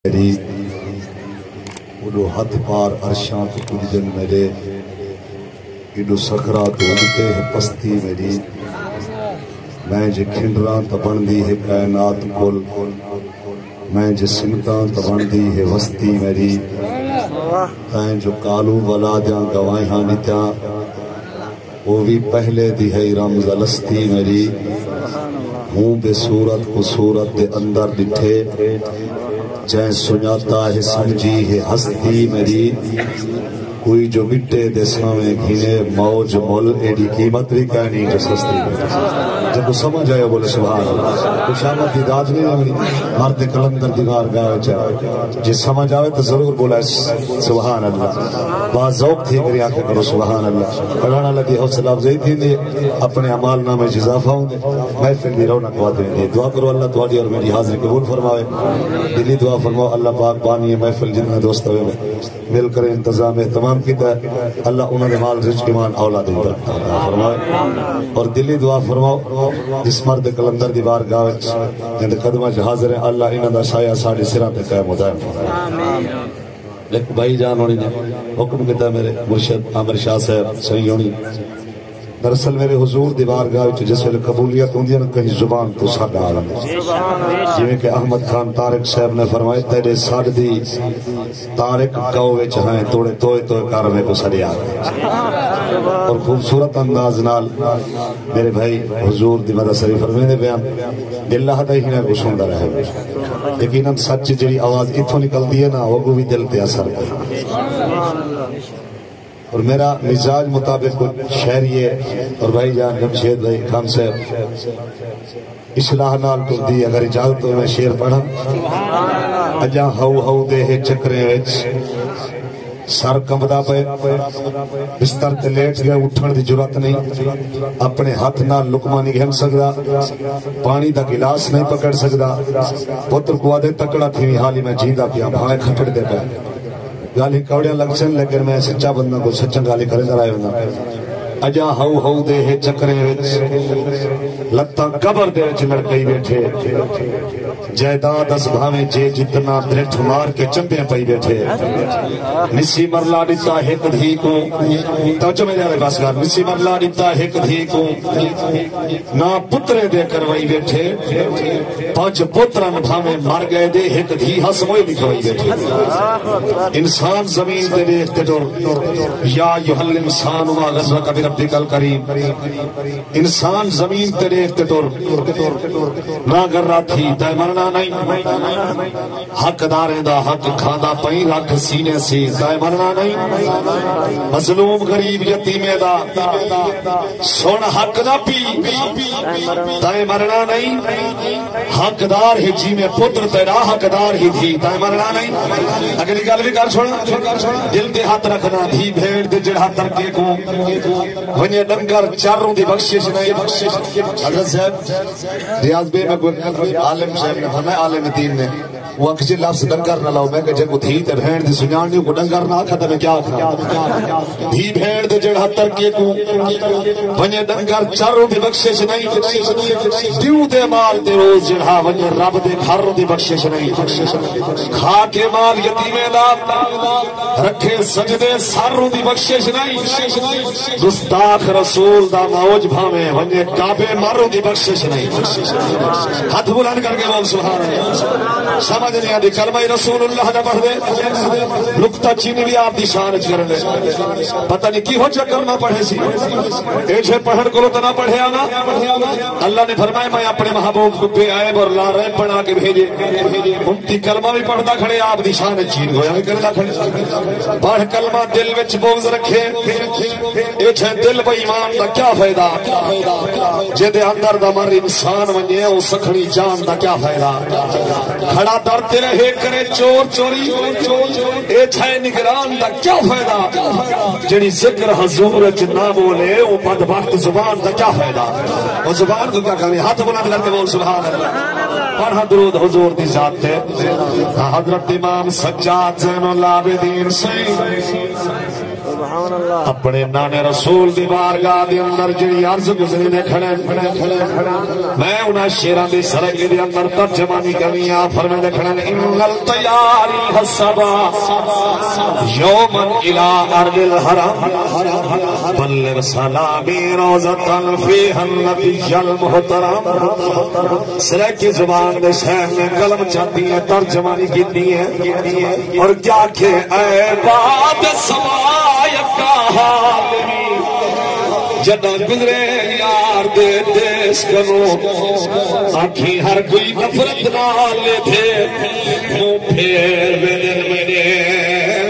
میری اڈو ہاتھ پار عرشاں تو پوجن میرے اڈو سکرات ونتے ہے پستی میری میں جے کھنڈران تا بندی ہے کائنات کل میں جے سمتان تا بندی ہے وستی میری تائیں جو کالو ولا دیاں گوائیں ہانی تیاں وہ بھی پہلے دی ہے رمز لستی میری ہوں بے صورت کو صورت دے اندر ڈٹھے جائیں سناتا ہے سمجھی ہے ہستی میری کوئی جو مٹے دے سامنے گھینے موج مول ایڈی قیمت بھی کہنی جو سستی جب وہ سمجھ آئے بولے سبحان اللہ کچھ آمد دیداد نہیں آمدی مرد کلندر دیوار گاوے چاہے جس سمجھ آئے تو ضرور بولا سبحان اللہ بعض ذوق تھی میری آنکھیں کرو سبحان اللہ پڑھانا لگی حوصلہ افزائی تھی نہیں اپنے عمال نامے جزافہ ہوں گے محفل دی رونق وعدے دی دعا کرو اللہ تواڈی اور میری حاضری قبول فرمائے دلی دعا فرماؤ اللہ پاک بانی محفل جتنے دوست ہوئے مل کر انتظام اہتمام کیتا ہے اللہ انہوں نے مال رزق ایمان اولاد برکت فرمائے اور دلی دعا فرماؤ جس مرد کلندر دی بارگاہ وچ جند قدمہ حاضر ہیں اللہ انہاں دا سایہ ساڈے سراں تے قائم ہو جائے آمین لیکن بھائی جان ہونی نے حکم کیتا میرے مرشد عامر شاہ صاحب صحیح ہونی دراصل میرے حضور دی بارگاہ وچ جس ویلے قبولیت ہوندی ہے کہیں زبان تو ساڈا عالم جویں کہ احمد خان طارق صاحب نے فرمایا تیرے ساڈ دی طارق گاؤں وچ ہیں توڑے توئے توئے کر میں کو سڑیا اور خوبصورت انداز نال میرے بھائی حضور دی مدد شریف فرمانے بیان دل ہدا ہی نہ کو سندا رہے یقیناً سچ جڑی آواز ایتھوں نکلدی ہے نا وہ بھی دل تے اثر کرے اور میرا مزاج مطابق شہری ہے اور بھائی جان جمشید بھائی خان صاحب اصلاح نال تو دی اگر اجازت تو میں شعر پڑھا اجا ہو ہو دے ہے چکرے وچ سر کمبدا پے بستر تے لیٹ گیا اٹھن دی جرات نہیں اپنے ہاتھ نال لقمہ نہیں گھن سکدا پانی دا گلاس نہیں پکڑ سکدا پتر کو دے تکڑا تھی حالی میں جیندا پیا بھاویں کھٹڑ دے پیا گالی کوڑیاں لگسن لیکن میں سچا بندہ کو سچا گالی کرے نہ رہا ہوں اجا ہو ہو دے ہے چکرے وچ لتاں قبر دے وچ لڑکئی بیٹھے جائیداد اس بھاویں جے جتنا درٹھ مار کے چمبے پئی بیٹھے نسی مرلا ڈتا ایک دھی کو توجہ میں جارے بس کر نسی مرلا ڈتا ایک دھی کو نہ پترے دے کروائی بیٹھے پانچ پترن بھاویں مر گئے دے ایک دھی ہس موئی دکھوائی بیٹھے انسان زمین دے دیکھتے ڈر یا ایھا الانسان ما غرک بربک الکریم انسان زمین تے دیکھتے ڈر نہ گرا تھی تے مرنا نہیں حق داریں دا حق کھانا پئی رکھ سینے سے تے مرنا نہیں مظلوم غریب یتیمے دا سن حق نہ پی تے مرنا نہیں حق دار ہی جی میں پتر تیرا حق دار ہی تھی تے مرنا نہیں اگلی گل بھی کر چھوڑا دل دے ہاتھ رکھنا دھی بھیڑ دے جڑا ترکے کو ونی ڈنگر چاروں دی بخشش نہیں حضرت صاحب ریاض بے میں عالم صاحب نے فرمایا عالم دین نے وہ کسی لفظ ڈنگر نہ لاؤ میں کہ جے کو دھی تے بھیڑ دی سنجان کو ڈنگر نہ آکھا تے میں کیا آکھا دھی بھیڑ دے جڑا ترکے کو ونی ڈنگر چاروں دی بخشش نہیں دیو دے مال دے روز جڑا ونی رب دے گھر دی بخشش نہیں کھا کے مال یتیمے دا رکھے سجدے ساروں دی بخشش نہیں گستاخ رسول دا موج بھاویں ونی کعبے ماروں دی بخشش نہیں ہاتھ بلند کر کے بول سبحان اللہ سمجھ نہیں آدھی کلمہ رسول اللہ دا پڑھ دے نکتہ چینی بھی آپ دی شان کر لے پتہ نہیں کی ہو چکر نہ پڑھے سی ایچے پڑھن کو تو نہ پڑھے آنا اللہ نے فرمایا میں اپنے محبوب کو بے عیب اور لا ریب بنا کے بھیجے امتی کلمہ بھی پڑھتا کھڑے آپ دی شان چین گویا بھی کرتا کھڑے پڑھ کلمہ دل وچ بغض رکھے ایچے دل بے ایمان دا کیا فائدہ جے دے اندر دا مر انسان ونجے او سکھڑی جان دا کیا فائدہ کھڑا درتے رہے کرے چور چوری ایچے نگران دا کیا فائدہ جنی ذکر حضور چ نہ بولے او بدبخت زبان دا کیا فائدہ او زبان کو کیا کرے ہاتھ بلند کر کے بول سبحان اللہ پڑھا درود حضور دی ذات تے حضرت امام سجاد زین العابدین سے اپنے نانے رسول دی بارگاہ دے اندر جڑی عرض گزری نے کھڑے میں انہاں شیراں دی سرگی دے اندر ترجمانی کرنی آ فرماندے کھڑے ان الطیاری حسبا یوما الی ارض الحرم بلغ سلامی روزۃ فیہا النبی المحترم سرگی زبان دے شہر میں قلم چاہتی ہے ترجمانی کی ہے اور کیا کہ اے بات سمایت کا حالمی جدہ گزرے یار دے دیس کنو آنکھی ہر کوئی نفرت نالے تھے منہ پھیر بدن میرے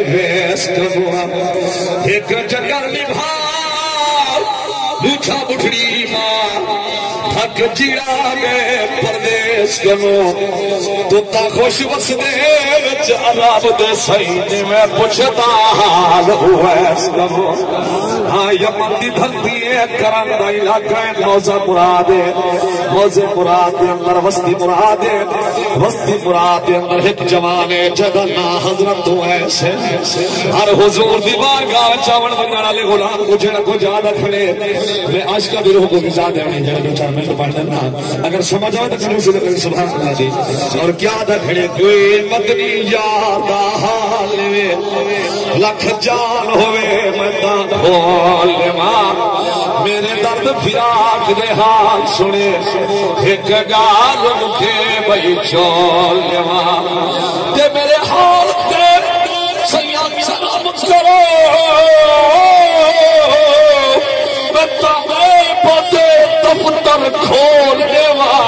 ویس کنو ایک جگر نبھا لوچھا بٹھڑی ماں تھک جیڑا گئے پردیس کنو تو تا خوش وسدے وچ عذاب دے سینے میں پوچھتا حال ہوئیس کنو ہاں یمن دی دھلتی ہے کرن دا علاقہ موزہ مرادے موزہ مرادے اندر وسطی مرادے وسطی مرادے اندر ایک جوانے جگنا حضرت تو ایسے ہر حضور دی بارگاہ چاون بنانا لے غلام کو جڑا کو جادہ کھڑے میں عاشقہ بھی روح کو گزا دے رہے جڑا دو چار منٹ پڑھ دینا اگر سمجھ آئے تو کھڑے سے لکھیں سبحان اللہ جی اور کیا دا کھڑے کوئی مدنی یادہ حال میں لکھ جان ہوئے میں کھول ماں میرے درد فراق دے حال سنے ایک گال مکھے بھئی چول ماں دے میرے حال دے سیاں سلام کرو میں تمہیں پتے دفتر کھول ماں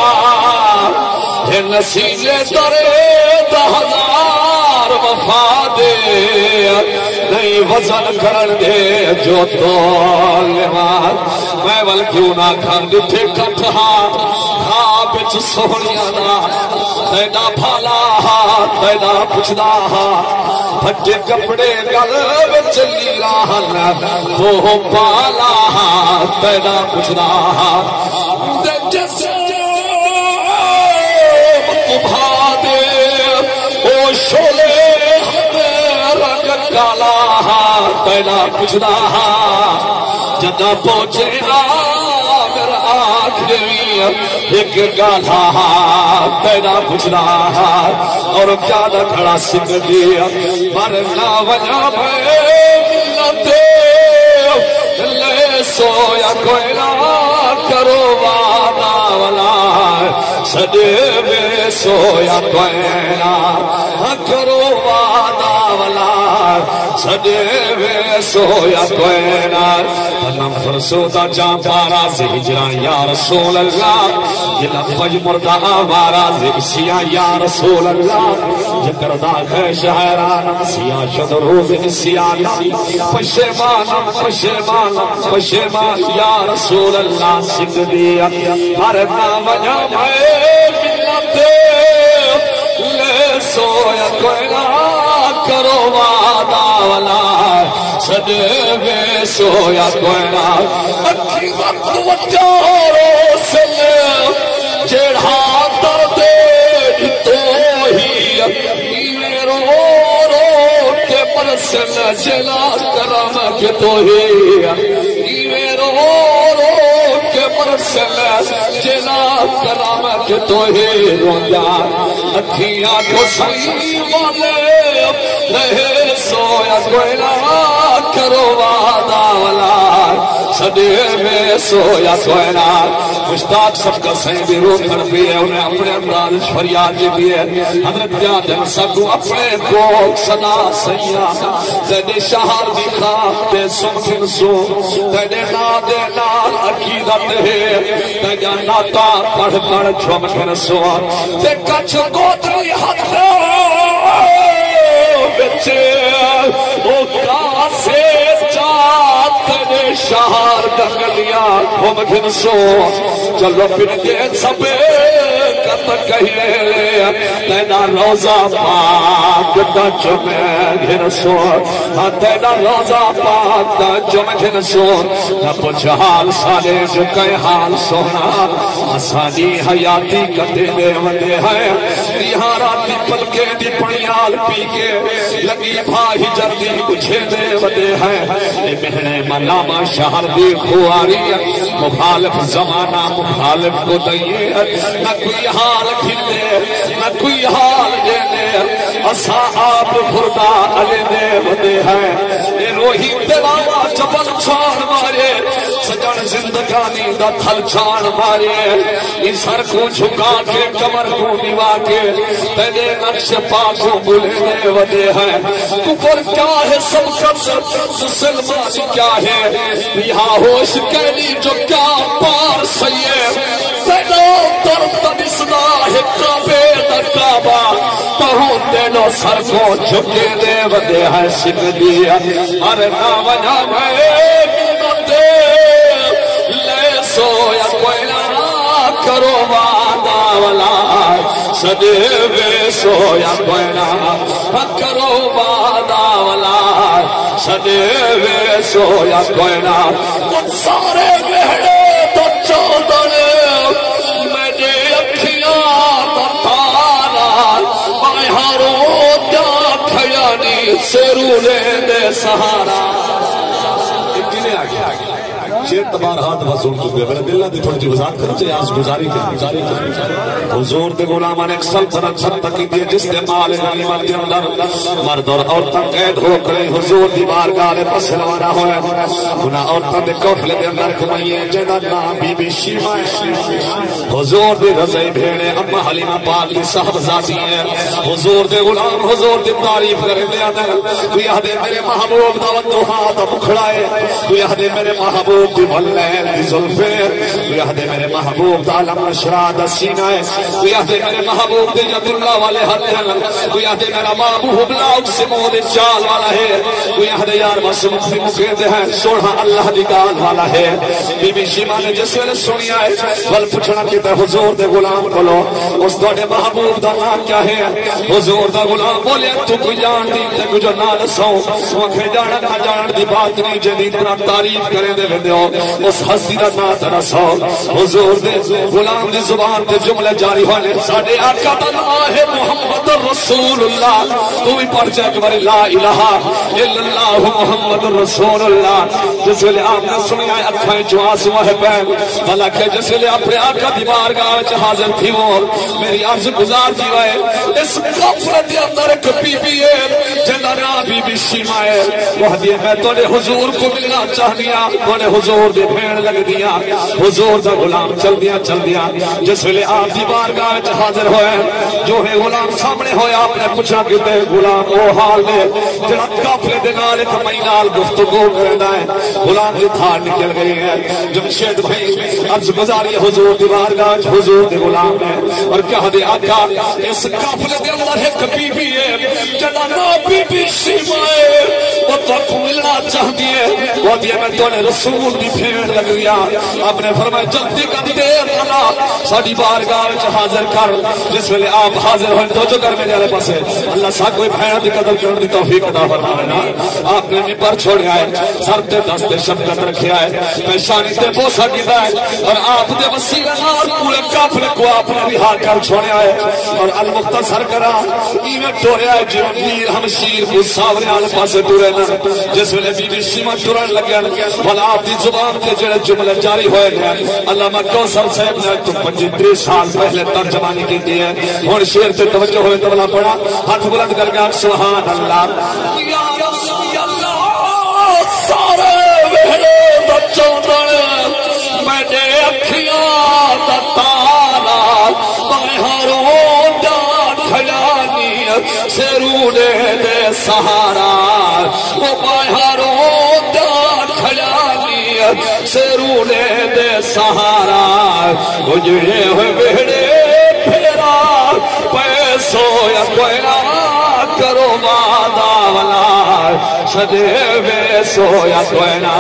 نسیلے درے دا ہزار وفا دے نہیں وزن کرن دے جو تول میں ول کیوں نہ کھان دے کٹھا ہاں بچ سونیاں دا تینا پھالا تینا پچھدا پھٹے کپڑے گل وچ لیلا تو پالا تینا پچھدا دے جس بھا دے او شولے کالا تینا پچھدا جدہ پہنچے گا میرا آخری ایک گالا تینا پچھدا اور کیا نہ کھڑا سکھ دیا مرنا وجہ میں لے سویا کوئی نہ کرو وعدہ والا سدے میں سویا کوئی نہ کرو وعدہ والا سدے میں سویا کوئی نہ نم فرسودہ جان پارا سے ہجران یا رسول اللہ جلہ فج مردہ آوارا زبسیاں یا رسول اللہ جکردہ ہے شہران سیاں شد روز سیاں پشیمان پشیمان پشیمان یا رسول اللہ سکھ دیا مرنا وجہ میں ملت لے سویا کوئی نہ کرو وعدہ والا سدے میں سویا کوئی نہ اکھی وقت وچارو سے جڑھا درد تو ہی رو رو کے برسن جلا کرم کے تو ہی رو رو کے برسن جلا کرم کے تو ہی رویا اکھیاں کو سی والے رہے سویا کوئی نہ کرو وعدہ والا سدے میں سویا کوئی نہ مشتاق سب کا سہیں بھی روح کر بھی ہے انہیں اپنے امراض فریاد بھی ہے حضرت جادن سکو اپنے کو صدا سیاح تینے شہر دی خواب تے سمکن سو تینے نادے نال عقیدت ہے تینے ناتا پڑھ پڑھ چھمکن سو تے کچھ گوتری حد بچے او کاسے چاہت نے شہر دنگلیا گھومکن سو چلو پھر کے سبے کت کہیے لے تینا روزہ پاک دا چمیں گھن سو تینا روزہ پاک دا چمیں گھن سو نہ پچھ حال سالے جو کئی حال سونا آسانی حیاتی کتے دے وندے ہیں دیہاں راتی پلکے دی پڑیال پی کے لگی بھائی جلدی مجھے دے ودے ہیں مہنے ملامہ شہر دی خواری مخالف زمانہ مخالف کو دئیے نہ کوئی حال کھلے نہ کوئی حال دینے اسا آپ خردہ علی دے ودے ہیں یہ روحی دلاوا جبل چھان مارے سجن زندگانی دا تھل چھان مارے اس سر کو جھکا کے کمر کو نوا کے تیرے نقش پاکوں بلے ودے ہیں کفر کیا ہے سب کس مسلمان کیا ہے یہاں ہوش کہنی جو کیا پار سیے تیلو درد نسنا ہے کعبے دا کعبہ کہوں تیلو سر کو جھکے دے ودے ہیں سکھ دیا ارے نام نام دے لے سویا کوئی نہ کرو وعدہ والا سدے بے سویا کوئی نہ کرو وعدہ والا سدے بے سویا کوئی نہ ان سارے بہڑے تو چودنے میرے اکھیاں تو تارا میں ہاروں دیا کھیانی سرو لے دے سہارا کنے آگیا شیر تبار ہاتھ وصول چکے میرے دل نے تھوڑی وضاحت کرو چاہیے آج گزاری کے حضور دے غلامان ایک سلطنت سب تکی دیئے جس دے مال غنیمت کے اندر مرد اور عورتاں قید ہو کرے حضور دی بارگاہ دے پس روانہ ہوئے انہاں عورتاں دے کوفلے دے اندر کمائیے جیدہ نام بی بی شیمہ حضور دے رضائی بھیڑے اما حلیمہ پاک دی صاحب ذاتی ہیں حضور دے غلام حضور دے تعریف کرے دے اندر تو یہ دے میرے محبوب دا ودوہا دا مکھڑائے تو یہ دے میرے محبوب دی بھلین دی ظلفیر تو یہ دے میرے محبوب دا علم اشراد سینہ ہے تو یہ دے میرے محبوب دے ید اللہ والے حد ہیں تو یہ دے میرا محبوب لا اقسمو دے چال والا ہے تو یہ دے یار مسلم دی مقید ہے سوڑا اللہ دی گال والا ہے بی بی شیمہ نے جس ویلے سنی آئے بل پچھنا کیتا حضور دے غلام کلو اس دوڑے محبوب دا نام کیا ہے حضور دا غلام بولے تو کوئی جان دی تے جو نال سو وکھے جانا نہ جان دی بات نہیں جدید بنا تعریف کرے دے ویندے اس ہستی دا نا ترا سو حضور دے غلام دی زبان تے جملے جاری ہونے ساڈے آقا دا نام ہے محمد رسول اللہ تو بھی پڑھ جائے کہ لا الہ الا اللہ محمد رسول اللہ جس ویلے آپ نے سنی آئے اکھائیں جو آنسو ہے پہن بھلا کہ جس ویلے اپنے آقا دی بارگاہ وچ حاضر تھی وہ میری عرض گزار دی ہوئے اس غفلت دے اندر ایک بی بی ہے جنہاں نام بی بی شیمہ ہے وہ دی میں توڑے حضور کو ملنا چاہنیا توڑے حضور دی بھیڑ لگ دیا حضور دا غلام چل دیا جس ویلے آپ دی بارگاہ وچ حاضر ہوئے جو ہے غلام سامنے ہویا آپ نے پوچھا کہ تے غلام وہ حال دے جڑا قافلے دے نال ایک مئی نال گفتگو کردا ہے غلام دی تھار نکل گئی ہے جمشید بھائی عرض گزاری حضور دی بارگاہ حضور دے غلام ہے اور کہا دے آقا اس قافلے دے اندر ایک بی بی ہے جڑا نام بی بی شیمہ ہے وہ تو کو ملنا چاہتی ہے وہ دی میں تو نے رسول دی بھیڑ لگ گیا آپ نے فرمایا جلدی کر دیر نہ ساڈی بارگاہ وچ حاضر کر جس ویلے آپ حاضر ہوئے تو جو کر میرے پاس اللہ سا کوئی بھیڑ دی قدر کرنے دی توفیق عطا فرمائے آپ نے منبر چھوڑیا ہے سر تے دست شفقت رکھیا ہے پیشانی تے بوسہ کیتا ہے اور آپ دے وسیلے نال پورے قافلے کو آپ نے رہا کر چھوڑیا ہے اور المختصر کرا ایویں ٹوریا ہے جو میر ہمشیر کو ساورے والے پاسے ٹورے نہ جس ویلے بی بی شیمہ ٹرن لگا بھلا آپ دی زبان تے جڑے جملے جاری ہوئے گئے علامہ کوثر صاحب نے تو 25 سال پہلے ترجمانی کی ہے ہن شعر تے توجہ ہوئے تو بلا پڑا ہاتھ بلند کر کے سبحان اللہ یا اللہ سارے وہڑے بچوں میرے اکھیاں دا تارا میں ہاروں دا کھیانی سروڑے دے سہارا وہ میں ہاروں دا کھیانی سروڑے دے سہارا گجرے ہوئے وہڑے پھیرا پیسو یا کوئی نہ کرو وعدہ والا سدے بے سویا کوئی نہ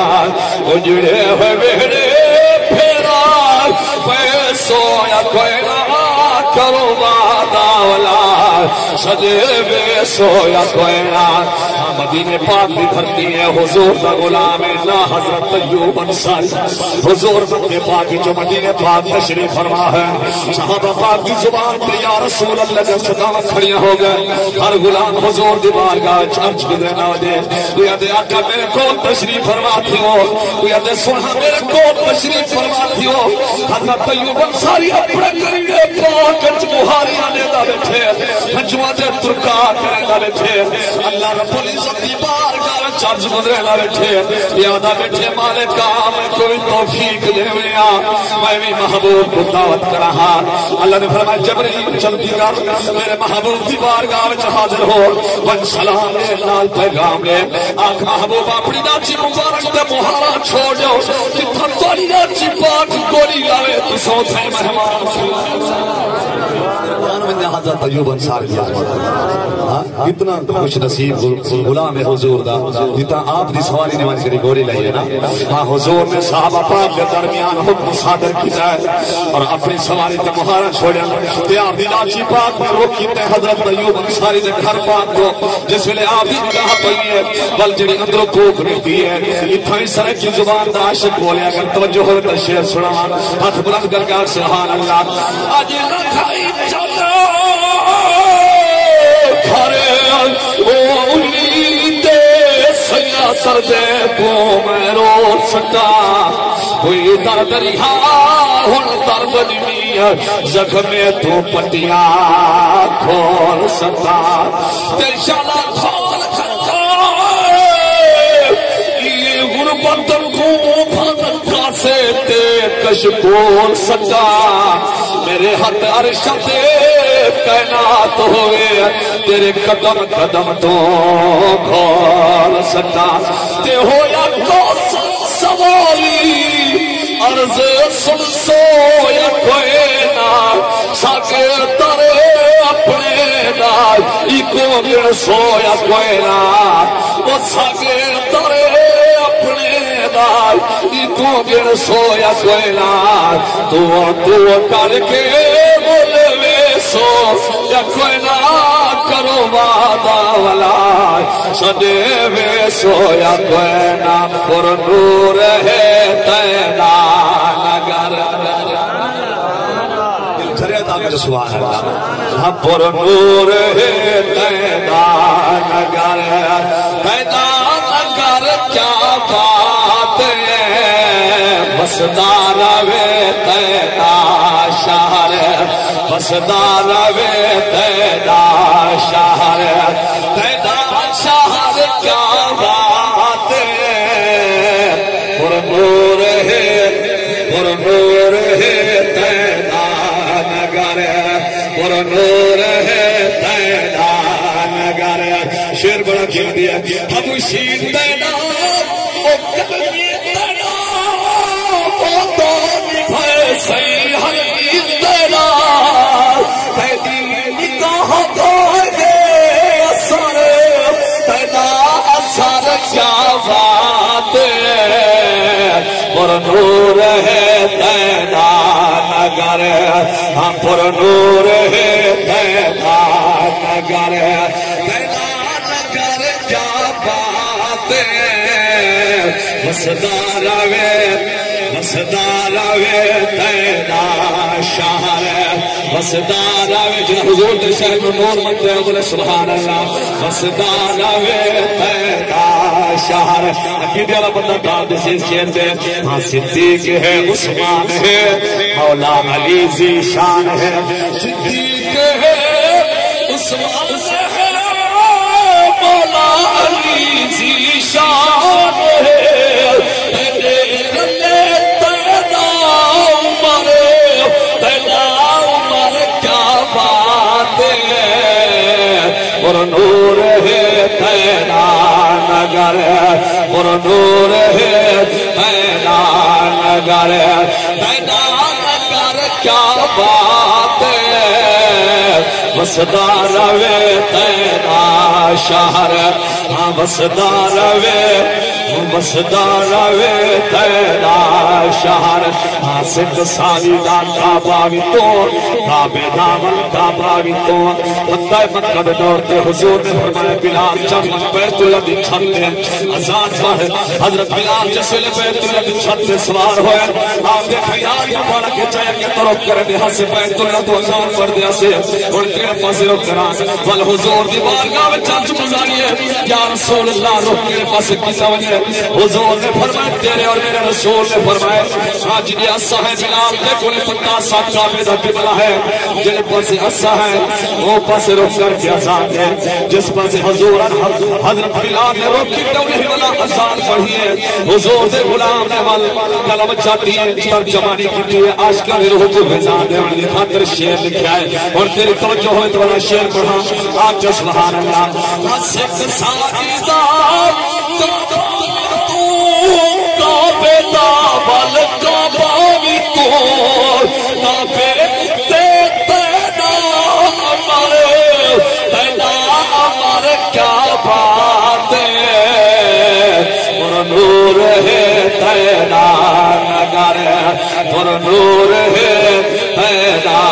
اجڑے ہوئے وہڑے پھیرا پیسو یا کوئی نہ کرو وعدہ والا سدے بے سویا کوئی نہ مدینے پاک بھی بھرتی ہے حضور دا غلام ہے نا حضرت ایوب انصاری حضور مکے پاک جو مدینے پاک تشریف فرما ہے صحابہ پاک کی زبان پر یا رسول اللہ جب صداوت کھڑیاں ہو گئے ہر غلام حضور دی بارگاہ چرچ کے دینا دے کوئی آدھے آقا میرے کو تشریف فرماتی ہو کوئی آدھے سنہا میرے کو تشریف فرماتی ہو حضرت ایوب انصاری اپنے کرنگے پاک انچ بہاری آنے دا بیٹھے حجوات ترکا کرنے دا بیٹھے اللہ رب العزت دی بارگاہ چرچ گزرے دا بیٹھے یادہ بیٹھے مالکہ میں کوئی توفیق دے میا میں بھی محبوب کو دعوت کرہا اللہ نے فرمایا جبریل چلتی کر میرے محبوب دی بارگاہ وچ حاضر ہو ون سلام دے نال پیغام لے آنکھ محبوب اپنی ناچی مبارک تے مہارا چھوڑ جاؤ کہ تھر توڑی ناچی پاک گولی لاوے تو سو تھے مہمان حضرت ایوب انصاری اتنا خوش نصیب غلام حضور دا جتا آپ دی سواری نے مانچ کری گوڑی لئی ہے نا ہاں حضور نے صحابہ پاک کے درمیان حکم صادر کی جائے اور اپنی سواری تے مہارا چھوڑیا تے آپ دی لاچی پاک میں روکی تے حضرت ایوب انصاری دے گھر پاک کو جس ویلے آپ دی نگاہ پئی ہے بل جڑی اندروں کوک نکلی ہے اتھا ہی سرک کی زبان دا عاشق بولیا اگر توجہ ہو تو شعر سنا ہاتھ بلند کر کے سبحان اللہ آج رکھائی چلا سر دے کو میں رو سکتا کوئی در دریا ہن در بدمی زخم تو پٹیاں کھول سکتا تے شالا کھول سکتا یہ غربت کو پھنکا سے تے کش کھول سکتا میرے ہاتھ عرش تے کائنات ہوئے تیرے قدم قدم تو کھول سکتا تے ہویا تو سوالی عرض سن سویا کوئی نا ساکے ترے اپنے نال ایکو گر سویا کوئی نا وہ ساکے ترے اپنے نال ایکو گر سویا کوئی نا تو کر کے بولے سو یا کوئی نہ کرو وعدہ والا سدے وے سو یا کوئی نہ پر نور ہے تینا نگر دل کرے تا سبحان اللہ پر نور ہے تینا نگر تینا نگر کیا بات ہے بسدار وے تینا شہر بسدار وے تینا شہر تینا شہر کیا بات ہے پرنور ہے تینا نگر پرنور ہے تینا نگر شیر بڑا کیا دیا ہم شیر تینا او کبھی تینا او تو نبھائے سی ہری تینا پر نور ہے تینا نگر ہم پر نور ہے تینا نگر تینا نگر کیا بات ہے بسدار وے تینا شہر بسدار وے جنہ حضور دے شہر میں نور منتے ہیں بولے سبحان اللہ بسدار وے تینا شہر عقیدے والا بندہ کار دے شیر دے ہاں صدیق ہے عثمان ہے مولا علی ذی شان ہے صدیق ہے عثمان ہے مولا علی ذی شان ہے پر نور ہے تینا نگر پر نور ہے تینا نگر تینا نگر کیا بات ہے بسدار وے تینا شہر ہاں وسدا روے تیرا شہر ہاں سکھ سالی دا کعبہ بھی تو کعبے دامن کعبہ بھی تو فتح مکہ دے دور تے حضور نے فرمایا بلال چند بیت اللہ دی چھت تے اذان پڑھ حضرت بلال جسے بیت اللہ دی چھت تے سوار ہوئے آپ دیکھیں یار یہ پڑھ کے چاہے کہ طرف کرے دیا سے بیت اللہ تو اذان پڑھ دیا سے اور کہنے پاسے رکھ کران والحضور دی بارگاہ میں چاچ مزاریے یا رسول اللہ رکھ کے پاسے کسا وجہ حضور نے فرمایا تیرے اور میرے رسول نے فرمایا آج یہ اسا ہے بلال دے کونے پتہ ساتھ کعبے دا قبلہ ہے جن پاسے اسا ہے وہ پاسے رکھ کر کے اذان ہے جس پاسے حضور حضرت بلال نے روکی تو نہیں بلا اذان پڑھی ہے حضور دے غلام نے وال کلم چاہتی ہے ترجمانی کی ہے عاشقاں دے روح کو بزاد ہے انہی خاطر شعر لکھا ہے اور تیری توجہ ہوئے تو بڑا شعر پڑھا آپ جو سبحان اللہ سکھ ساری ذات کعبے دا بل کعبہ بھی تو کعبے کیا بات نور ہے تیرا نگر پر نور ہے تیرا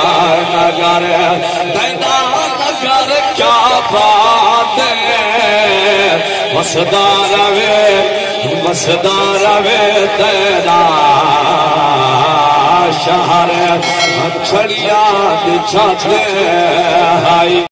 نگر تیرا نگر کیا بات وسدا روے تیرا شہر چھڑیاں دی چھت ہے